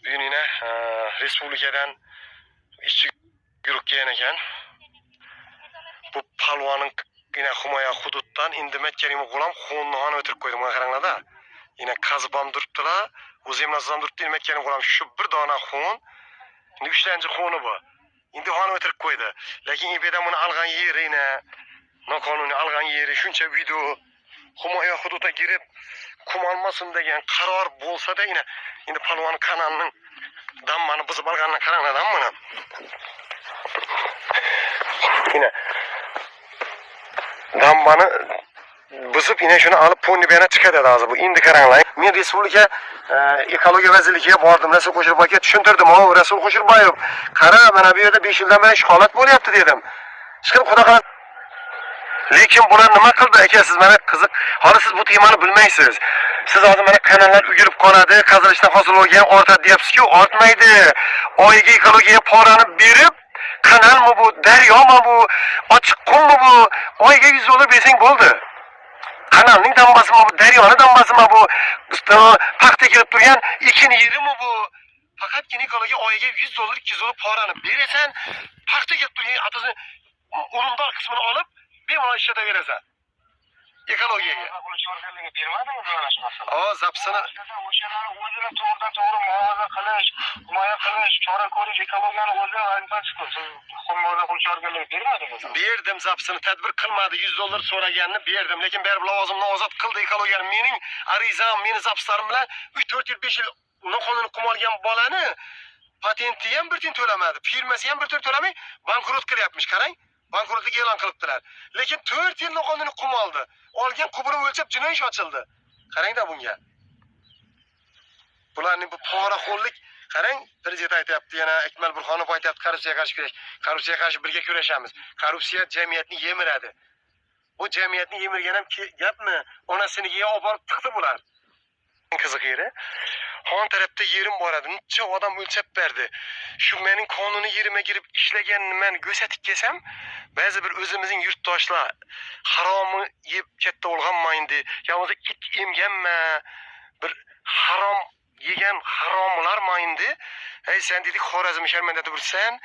Bugun yine respublikadan ishchi guruh kelgan ekan. Bu palvoning yine himoya hududdan Indimat Karimov G'ulom xonni o'tirib qo'ydi. Mana qaranglar-da. Yine qazib ham turibdilar. O'zi ham nazardan turibdi Indimat Karimov G'ulom shu bir dona xon. Endi 3-chi xoni bu. Endi xonni o'tirib qo'ydi. Lekin ibedan buni algan yeri yine noqonuniy algan yeri shuncha video himoya hududiga girib kum olmasin degan qaror bo'lsa-da yine endi palvon kanalning dammani buzib olganini qaranglar mana. Yine dammani buzib yine shuni olib ponni bana chiqadi hozir. Bu endi qaranglar. Men respublika ekologiya vazirligiga bordim. Rasul Qo'shirboyga tushuntirdim. O Rasul Qo'shirboyev, qara mana bu yerda 5 yildan beri shu holat bo'lyapti dedim. Chiqib xudo xohlasa. Lekin bular nima qildi aka, siz mana qiziq. Hali siz bu temani bilmaysiz. Siz hozir mana kanallar uyilib qoladi, qazilishdan hosil bo'lgan ortadi deyapsiz-ku, ortmaydi. Oyiga ekologiyaga porani berib, kanalmi bu, daryomi bu, ochiq qummi bu, oyiga 100 dollar bersang bo'ldi. Kanalning dambasimi bu, daryoning dambasimi bu, paxta kelib turgan ekin yerimi bu? Faqatgina ekologiya oyiga 100 dollar, 200 dollar porani berasan, paxta kelib turgan atasi urumdor qismini olib bemalol ishlataverasan. Ekologiyaga. O, zapsini o'shalarni o'zini to'g'ridan-to'g'ri muhofaza qilish, himoya qilish, chora ko'rish ekologiyaning o'zi vazifasidir. Siz himoya qilish organlariga bermadingizmi? berdim, zapsini tadbir qilmadi, 100 dollar so'raganini berdim, lekin baribir lavozimni ozod qildi ekologiyani. Mening arizam, meni zapslarim bilan 3-4 yil, 5 yil noqonuniy qum olgan bolani patenti ham bir tiyin to'lamadi, firmasi ham bir tiyin to'lamay bankrot qilyapmiz, qarang. Bankrotlik e'lon qilibdilar. Lekin 4 yil noqonuniy qum oldi. Olgan qubini o'lchab jinoiy ish ochildi. Qarang-da bunga. Bularning bu poraxo'rlik, qarang, prezident aytayapti, yana Akmal Burxonov aytayapti, korrupsiyaga qarshi kurash. Korrupsiyaga qarshi birga kurashamiz. Korrupsiya jamiyatni yemiradi. Bu jamiyatni yemirgan ham gapmi? Onasiniga olib borib tiqdi bular. Qiziq yeri. Xon tarafda yerim bor edi. Necha odam o'lchab berdi. Shu mening qonuniy yerimga girib ishlaganini men ko'rsatib kelsam, ba'zi bir o'zimizning yurtdoshlar haromi yeb katta bo'lganmaydi, yo'qsa it emganmi, bir harom yegan haromlarmaydi. Ey sen dedik Xorazm sharmandada bo'lsan,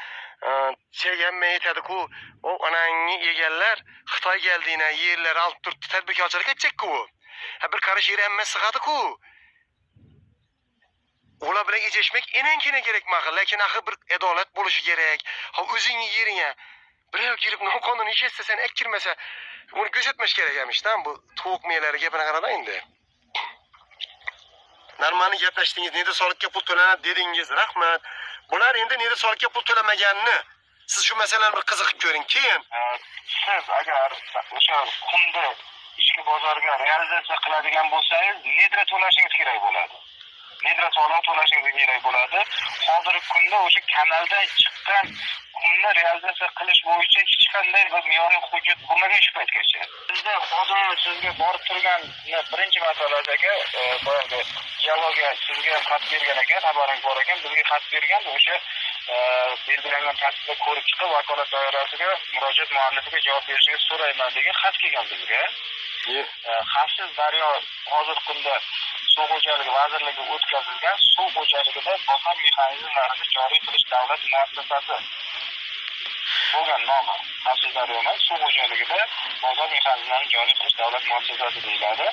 cheganma aytadi-ku, o onangni yeganlar Xitoy geldiyina yerlar olib turibdi, tadbirkorchilik etchak-ku. Bir qarish yer hamma sig'adi-ku. Ular bilan ejeshmek enankina kerak ma'qul, lekin axir bir adolat bo'lishi kerak. Ha o'zingning yeringga birov kirib noqonuniy ish etsa, sen ekkirmasa, uni ko'rsatmash kerak emish-da, bu tovuq meyalari gapini qarada endi. Normani gaplashdingiz, nega soliqqa pul to'lanadi dedingiz, rahmat. Bular endi nega soliqqa pul to'lamaganini siz shu masalani bir qiziqib ko'ring. Keyin siz agar o'sha qumni ichki bozorga realizatsiya qiladigan bo'lsangiz, nedra to'lashingiz kerak bo'ladi. Nedra soliq to'lashingiz kerak bo'ladi. Hozirgi kunda o'sha kanaldan chiqqan qumni realizatsiya qilish bo'yicha hech qanday bir me'yoriy hujjat bo'lmagan shu paytgacha. Bizda hozir sizga borib turgan birinchi masalasi aka, boyagi geologiya sizga xat bergan ekan, xabaringiz bor ekan, bizga xat bergan, o'sha belgilangan tartibda ko'rib chiqib, vakolat doirasiga murojaat muallifiga javob berishingizni so'rayman degan xat kelgan bizga. Xavfsiz daryo hozirgi kunda suv xo'jaligi vazirligi o'tkazilgan suv xo'jaligida bozor mexanizmlarini joriy qilish davlat muassasasi bo'lgan nomi. Xavfsiz daryo emas, suv xo'jaligida bozor mexanizmlarini joriy qilish davlat muassasasi deyiladi.